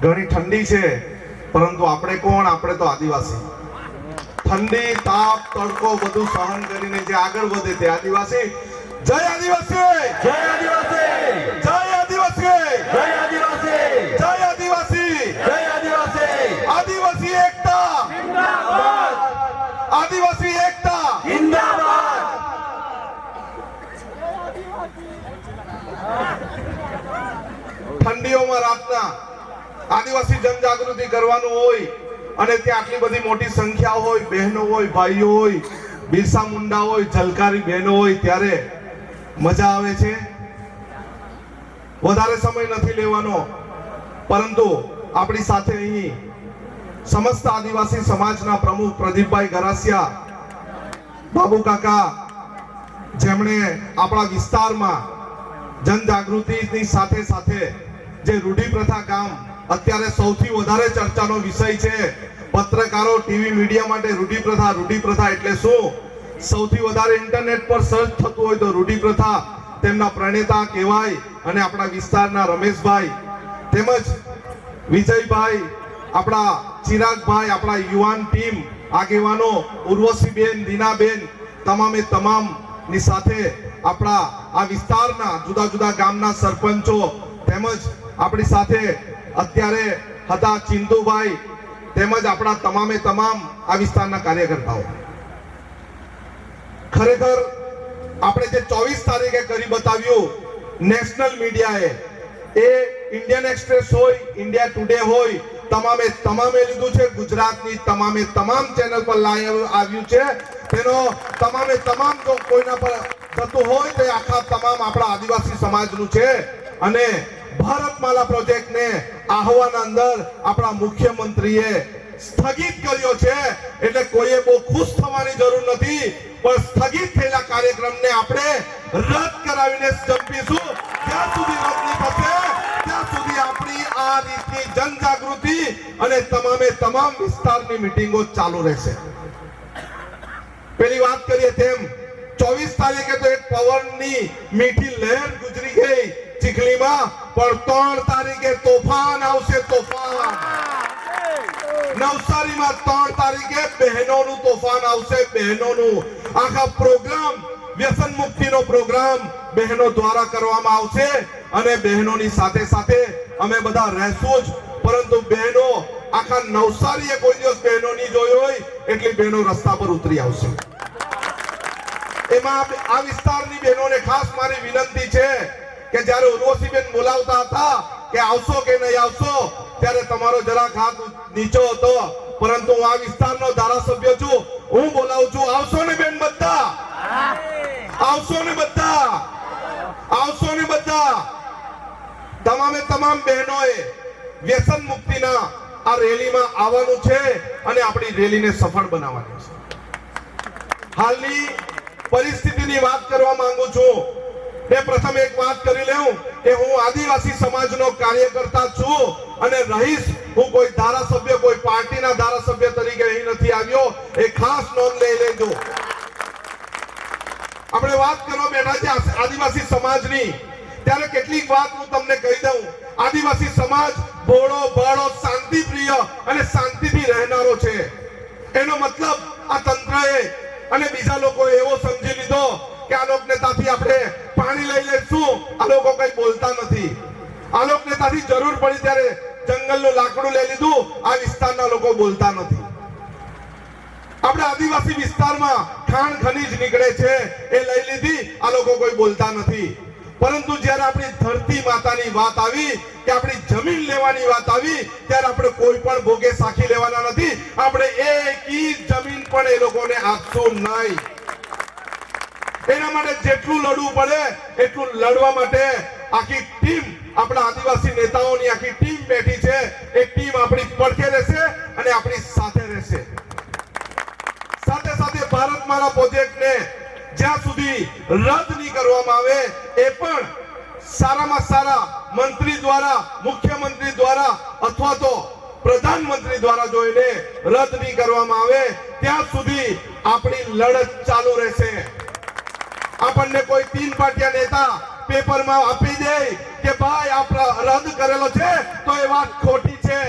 ઘણી ઠંડી છે, પરંતુ આપણે કોણ? આપણે તો આદિવાસી. ઠંડી, તાપ, તડકો બધું સહન કરીને જે આગળ વધે તે આદિવાસી. જય આદિવાસી! જય આદિવાસી! જય આદિવાસી! જય આદિવાસી! જય આદિવાસી! જય આદિવાસી! આદિવાસી એકતા! જિંદાબાદ! આદિવાસી એકતા! જિંદાબાદ! ઠંડીઓમાં રાતના આદિવાસી જનજાગૃતિ કરવાનું હોય અને ત્યાં આટલી બધી મોટી સંખ્યા હોય, બહેનો હોય, ભાઈઓ હોય, બિરસા મુંડા હોય, ઝલકારી બહેનો હોય, ત્યારે મજા આવે છે. વધારે સમય નથી લેવાનો, પરંતુ આપણી સાથે અહીં સમસ્ત આદિવાસી સમાજના પ્રમુખ પ્રદીપભાઈ ગરાસિયા બાબુ કાકા, જેમણે આપણા વિસ્તારમાં જનજાગૃતિની સાથે સાથે જે રૂઢી પ્રથા કામ અત્યારે સૌથી વધારે ચર્ચાનો વિષય છે, પત્રકારો, ટીવી મીડિયા માટે રૂઢી પ્રથા એટલે શું? સૌથી વધારે ઇન્ટરનેટ પર સર્ચ થતું હોય તો રૂઢી પ્રથા તેમના પ્રણેતા કહેવાય. અને આપણા વિસ્તારના રમેશભાઈ તેમજ વિજયભાઈ, આપણા ચિરાગભાઈ, આપણા યુવાન ટીમ આગેવાનો ઉર્વશીબેન, દીનાબેન, તમામે તમામ ની સાથે આપણા આ વિસ્તારના જુદા જુદા ગામના સરપંચો તેમજ આપણી સાથે અત્યારે હતા ચિંતુભાઈ, તેમજ આપણા તમામે તમામ આ વિસ્તારના કાર્યકર્તાઓ. ખરેખર આપણે જે 24 તારીખે કરી બતાવ્યું નેશનલ મીડિયાએ, એ ઇન્ડિયન એક્સપ્રેસ હોય, ઇન્ડિયા ટુડે હોય, તમામે લીધું છે. ગુજરાતની તમામે તમામ ચેનલ પર લાઈવ આવ્યું છે. તેનો તમામે તમામ જો કોઈના પર થતું હોય તો આખા તમામ આપણા આદિવાસી સમાજનું છે. અને ભારતમાલા પ્રોજેક્ટને આહવાન અંદર આપણા મુખ્યમંત્રીએ સ્થગિત કર્યો છે. એટલે કોઈએ બહુ ખુશ થવાની જરૂર નથી, પણ સ્થગિત થયેલા કાર્યક્રમને આપણે રદ કરાવીને જંપીશું. જ્યાં સુધી રદ નહીં થશે ત્યાં સુધી આપણી આ રીતની જનજાગૃતિ અને તમામે તમામ વિસ્તારની મીટિંગો ચાલુ રહેશે. પેલી વાત કરીએ તેમ 24 તારીખે તો એક પવનની મીઠી લહેર ગુજરી ગઈ ચીખલીમાં, પણ 3 તારીખે તોફાન આવશે, તોફાન. નવસારીમાં 3 તારીખે બહેનોનું તોફાન આવશે, બહેનોનું. આખા પ્રોગ્રામ, વ્યસન મુક્તિનો પ્રોગ્રામ બહેનો દ્વારા કરવામાં આવશે. અને બહેનોની સાથે સાથે અમે બધા રહેશું જ, પરંતુ બહેનો આખા નવસારીએ કોઈ દિવસ બહેનો નહીં જોઈ હોય એટલી બહેનો રસ્તા પર ઉતરી આવશે. એમાં આ વિસ્તારની બહેનોને ખાસ મારી વિનંતી છે કે જ્યારે ઉર્વશીબેન બોલાવતા હતા કે આવશો કે નહીં આવશો, ત્યારે તમારો જરાક હાથ નીચો હતો, પરંતુ હું આ વિસ્તારનો ધારાસભ્ય છું, હું બોલાવું છું. આવશો ને બેન બધા? આવશો ને બધા? આવશો ને બધા? તમામે તમામ બહેનોએ વ્યસન મુક્તિના આ રેલીમાં આવવાનું છે અને આપણી રેલીને સફળ બનાવવાની છે. હાલની પરિસ્થિતિની વાત કરવા માંગુ છું. મેં પ્રથમ એક વાત કરી લઉં કે હું આદિવાસી સમાજનો કાર્યકર્તા છું અને રહીશ. હું કોઈ ધારાસભ્ય, કોઈ પાર્ટીના ધારાસભ્ય તરીકે અહીં નથી આવ્યો, એ ખાસ નોંધ લઈ લેજો. આપણે વાત કરવા બેઠા છે આદિવાસી સમાજની, ત્યારે કેટલીક વાત હું તમને કહી દઉં. આદિવાસી સમાજ ભોળો, બળો, શાંતિપ્રિય અને શાંતિથી રહેનારો છે. એનો મતલબ આ તંત્રએ અને બીજા લોકોએ એવો સમજી લીધો કે આ લોક નેતાથી આપણે પાણી લઈ લઈશું, આ લોકો કઈ બોલતા નથી. આ લોક નેતાથી જરૂર પડી ત્યારે જંગલનું લાકડું લઈ લીધું, આ વિસ્તારના લોકો બોલતા નથી. આપણે આદિવાસી વિસ્તારમાં ખાણ ખનીજ નીકળે છે, એ લઈ લીધી, આ લોકો કોઈ બોલતા નથી. પરંતુ જ્યારે આપણી ધરતી માતાની વાત આવી, કે આપણી જમીન લેવાની વાત આવી, ત્યારે આપણે કોઈ પણ ભોગે સાખી લેવાના નથી. આપણે એક ઇંચ જમીન પણ એ લોકોને આપશું નહીં. એના માટે જેટલું લડવું પડે એટલું લડવા માટે આખી ટીમ, આપણા આદિવાસી નેતાઓની આખી ટીમ બેઠી છે. એ ટીમ આપણી પડખે રહેશે અને આપણી સાથે રહેશે. સાથે સાથે ભારતમાલા પ્રોજેક્ટને જ્યાં સુધી રદ નહીં કરવામાં આવે, એ પણ સારામાં સારા મંત્રી દ્વારા, મુખ્યમંત્રી દ્વારા અથવા તો પ્રધાનમંત્રી દ્વારા જોઈને રદ નહીં કરવામાં આવે ત્યાં સુધી આપણી લડત ચાલુ રહેશે. આપણને કોઈ 3 પાટિયા નેતા પેપરમાં આપી દે કે કે ભાઈ આ રદ કરેલો છે તો એ વાત ખોટી છે.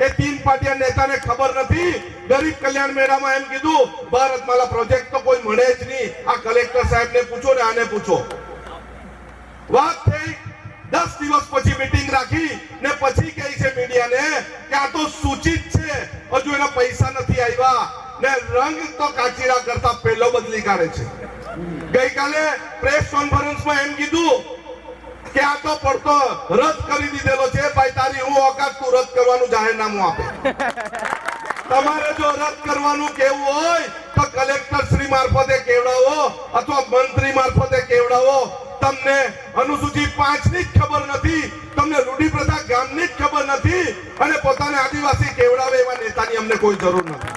એ તીન પાટિયા નેતાને ખબર નથી. ગરીબ કલ્યાણ મેળામાં એમ કીધું ભારતમાલા પ્રોજેક્ટ તો કોઈ મળે જ નહીં. આ કલેક્ટર સાહેબને પૂછો ને આને પૂછો. વાત થઈ 10 દિવસ પછી મીટિંગ રાખી ને પછી કહે છે મીડિયાને કે આ તો સૂચિત છે, હજુ એના પૈસા નથી આવ્યા ને રંગ તો કાચીરા કરતા પહેલો બદલી કાઢે છે. ગઈકાલે પ્રેસ કોન્ફરન્સમાં એમ કીધું કે આ તો પડતો રદ કરી દીધેલો છે. ભાઈ તારી હું ઓકાત તું રદ કરવાનું જાહેરનામું આપે. તમારે જો રદ કરવાનું કેવું હોય તો કલેક્ટર શ્રી મારફતે કેવડાવો અથવા મંત્રી મારફતે કેવડાવો. તમને અનુસૂચિત 5 ની જ ખબર નથી, તમને રૂઢિપ્રથા ગામની જ ખબર નથી અને પોતાને આદિવાસી કેવડાવે એવા નેતાની અમને કોઈ જરૂર નથી.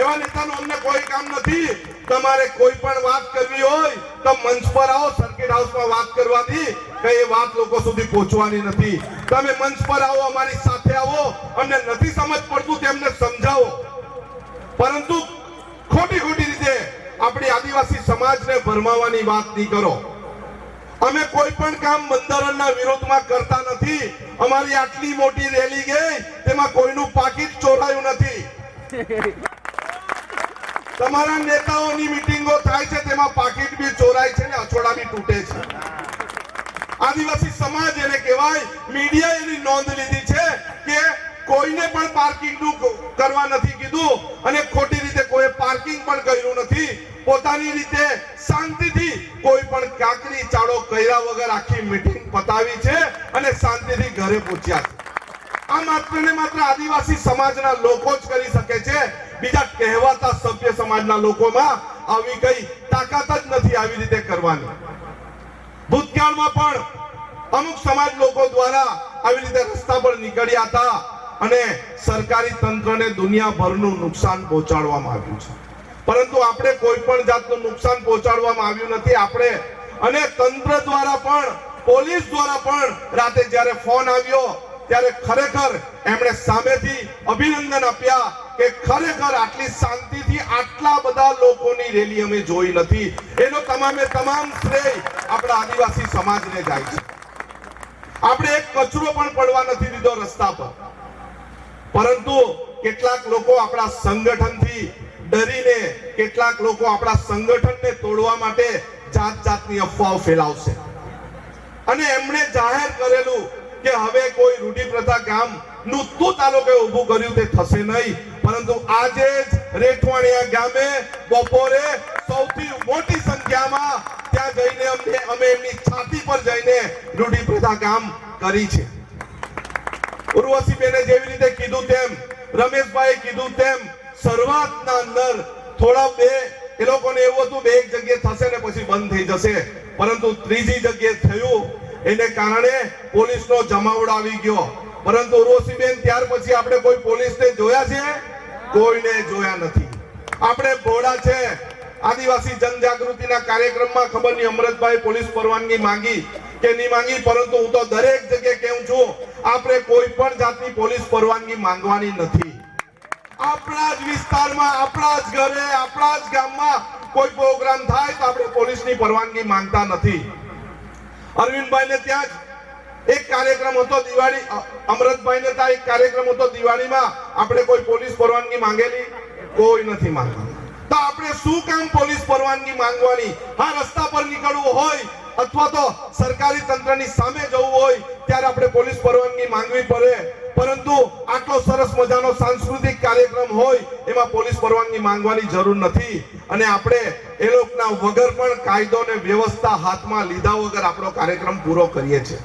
એવા નેતાનું અમને કોઈ કામ નથી. તમારે કોઈ પણ વાત કરવી હોય તો મંચ પર આવો. સર્કિટ હાઉસમાં વાત કરવાથી કઈ વાત લોકો સુધી પહોંચવાની નથી. તમે મંચ પર આવો, અમારી સાથે આવો, અમને નથી સમજ પડતું તેમને સમજાવો. પરંતુ ખોટી રીતે આપણી આદિવાસી સમાજને ભરમાવાની વાત નહીં કરો. અમે કોઈ પણ કામ બંધારણના વિરોધમાં કરતા નથી. અમારી આટલી મોટી રેલી ગઈ તેમાં કોઈનું પાકીટ ચોરાયું નથી. તમારા નેતાઓની મીટિંગો થાય છે તેમાં પાકીટ બી ચોરાય છે ને અછોડા બી તૂટે છે. આદિવાસી સમાજ એને કહેવાય. મીડિયા એની નોંધ લીધી છે કે કોઈને પણ પાર્કિંગનું કરવા નથી કીધું અને ખોટી રીતે કોઈ પાર્કિંગ પણ કર્યું નથી. પોતાની રીતે શાંતિથી કોઈ પણ કાકરી ચાળો કર્યા વગર આખી મીટિંગ પતાવી છે અને શાંતિથી ઘરે પહોંચ્યા છે. આ માત્ર ને માત્ર આદિવાસી સમાજના લોકો જ કરી શકે છે. બીજા કહેવાતા સભ્ય સમાજના લોકોમાં આવી કઈ તાકાત જ નથી આવી રીતે કરવાની. ભૂતકાળમાં પણ અમુક સમાજ લોકો દ્વારા આવી રીતે રસ્તા પર નીકળ્યા હતા અને સરકારી તંત્રને દુનિયાભરનું નુકસાન પહોંચાડવામાં આવ્યું છે. પરંતુ આપણે કોઈ પણ જાતનું નુકસાન પહોંચાડવામાં આવ્યું નથી. આપણે અને તંત્ર દ્વારા પણ, પોલીસ દ્વારા પણ રાતે જ્યારે ફોન આવ્યો ત્યારે ખરેખર એમણે સામેથી અભિનંદન આપ્યા કે ખરેખર આટલી શાંતિથી આટલા બધા લોકોની રેલી અમે જોઈ નથી. એનો તમામ શ્રેય આપણા આદિવાસી સમાજને જાય છે. આપણે એક કચરો પણ પડવા નથી દીધો રસ્તા પર. પરંતુ કેટલાક લોકો આપણા સંગઠનથી ડરીને, કેટલાક લોકો આપણા સંગઠનને તોડવા માટે જાતની અફવાઓ ફેલાવશે અને એમણે જાહેર કરેલું કે હવે કોઈ રૂઢિપ્રથા ગામ નું તું તાલુકે ઊભું કર્યું તે થશે નહીં. પરંતુ આજે જ રેઠવાણીયા ગામે બપોરે સૌથી મોટી સંખ્યામાં ત્યાં જઈને અમે એમની છાતી પર જઈને રૂઢિપ્રથા કામ કરી છે. ઉર્વશીબેને જેવી રીતે કીધું તેમ, રમેશભાઈએ કીધું તેમ, શરૂઆતના અંદર થોડા એ લોકોને એવું હતું બે એક જગ્યાએ થશે ને પછી બંધ થઈ જશે. પરંતુ ત્રીજી જગ્યાએ થયું એને કારણે પોલીસનો જમાવડો આવી ગયો. પરંતુ ઉર્વશીબેન ત્યાર પછી આપણે કોઈ પોલીસને જોયા છે? કોઈને જોયા નથી. આપણે ભોળા છે. આદિવાસી જનજાગૃતિના કાર્યક્રમમાં ખબર નહીં અમૃતભાઈ પોલીસ પરવાનગી માંગી કે નહીં માંગી, પરંતુ હું તો દરેક જગ્યાએ કહું છું આપણે કોઈ પણ જાતની પોલીસ પરવાનગી માંગવાની નથી. આપણા જ વિસ્તારમાં, આપણા જ ઘરે, આપણા જ ગામમાં કોઈ પ્રોગ્રામ થાય તો આપણે પોલીસની પરવાનગી માંગતા નથી. અરવિંદભાઈને ત્યાં જ એક કાર્યક્રમ હતો દિવાળી, અમૃતભાઈને ત્યાં એક કાર્યક્રમ હતો દિવાળીમાં, આપણે કોઈ પોલીસ પરવાનગી માંગેલી? કોઈ નથી માંગતા. તો આપણે શું કામ પોલીસ પરવાનગી માંગવાની? હા, રસ્તા પર નીકળવું હોય અથવા તો સરકારી તંત્રની સામે જવું હોય ત્યારે આપણે પોલીસ પરવાનગી માંગવી પડે. પરંતુ આટલો સરસ મજાનો સાંસ્કૃતિક કાર્યક્રમ હોય એમાં પોલીસ પરવાનગી માંગવાની જરૂર નથી. અને આપણે એ લોકોના વગર પણ કાયદો અને વ્યવસ્થા હાથમાં લીધા વગર આપણો કાર્યક્રમ પૂરો કરીએ છીએ.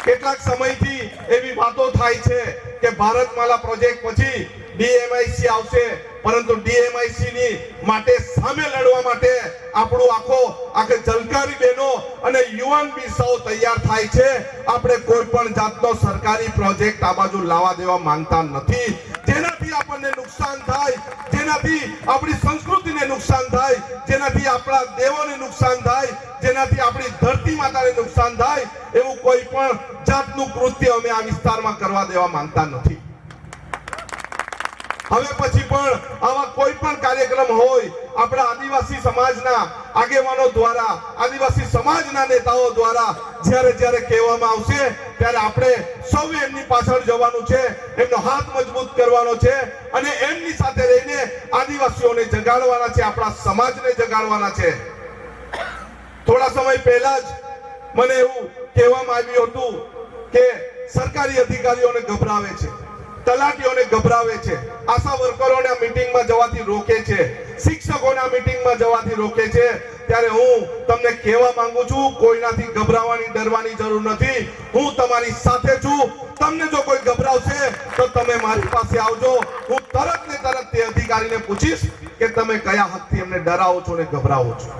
કેટલાક સમયથી એવી વાતો થાય છે કે ભારતમાલા પ્રોજેક્ટ પછી ડીએમઆઈસી આવશે, પરંતુ ડીએમઆઈસી ની માટે સામે લડવા માટે આપણું આખે જલકારી બહેનો અને યુવાન બી સૌ તૈયાર થાય છે. આપણે કોઈ પણ જાતનો સરકારી પ્રોજેક્ટ આ બાજુ લાવવા દેવા માંગતા નથી, જેનાથી આપણને નુકસાન થાય, જેનાથી આપણી સંસ્કૃતિને નુકસાન થાય, જેનાથી આપણા દેવોને નુકસાન થાય, જેનાથી આપણી ધરતી માતાને નુકસાન થાય એવું કોઈ પણ જાતનું કૃત્ય અમે આ વિસ્તારમાં કરવા દેવા માંગતા નથી. હવે પછી પણ આવા કોઈ પણ કાર્યક્રમ હોય, આપણા આદિવાસી સમાજના આગેવાનો દ્વારા, આદિવાસી સમાજના નેતાઓ દ્વારા જ્યારે કહેવામાં આવશે ત્યારે આપણે સૌએ એમની પાછળ જવાનું છે, એમનો હાથ મજબૂત કરવાનો છે અને એમની સાથે રહીને આદિવાસીઓને જગાડવાના છે, આપણા સમાજને જગાડવાના છે. થોડા સમય પહેલા જ મને એવું કહેવામાં આવ્યું હતું કે સરકારી અધિકારીઓને ગભરાવે છે, તલાટીઓને ગભરાવે છે, આશા વર્કરોને આ મીટિંગમાં જવાથી રોકે છે, શિક્ષકોને આ મીટિંગમાં જવાથી રોકે છે. ત્યારે હું તમને કહેવા માંગુ છું, કોઈનાથી ગભરાવાની, ડરવાની જરૂર નથી. હું તમારી સાથે છું. તમને જો કોઈ ગભરાવશે તો તમે મારી પાસે આવજો. હું તરત ને તરત તે અધિકારીને પૂછીશ કે તમે કયા હકથી એમને ડરાવો છો ને ગભરાવો છો.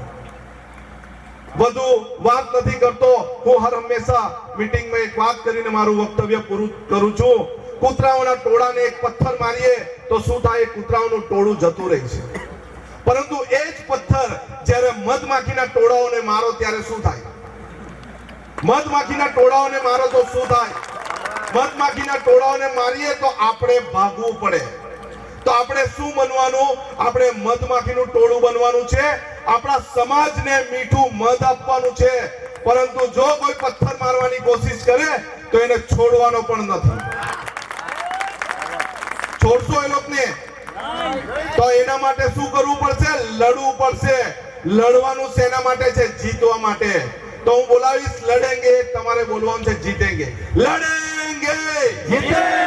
વધુ વાત નથી કરતો. હું હર હંમેશા મીટિંગમાં એક વાત કરીને મારું વક્તવ્ય પૂરું કરું છું. કૂતરાઓના ટોળાને એક પથ્થર મારીએ તો શું થાય? કૂતરાઓનું ટોળું જતું રહે છે. પરંતુ એ જ પથ્થર જ્યારે મધમાખીના ટોળાઓને મારો ત્યારે શું થાય? મધમાખીના ટોળાઓને મારો તો શું થાય? મધમાખીના ટોળાઓને મારીએ તો આપણે ભાગવું પડે. તો આપણે શું બનવાનું? આપણે મધમાખીનું ટોળું બનવાનું છે. આપણા સમાજને મીઠું મધ આપવાનું છે. પરંતુ જો કોઈ પથ્થર મારવાની કોશિશ કરે તો એને છોડવાનો પણ નથી. છોડશો એ લોકોને તો એના માટે શું કરવું પડશે? લડવું પડશે. લડવાનું શેના માટે છે? જીતવા માટે. તો હું બોલાવીશ લડેંગે, તમારે બોલવાનું છે જીતેંગે. લડેંગે, જીતેંગે.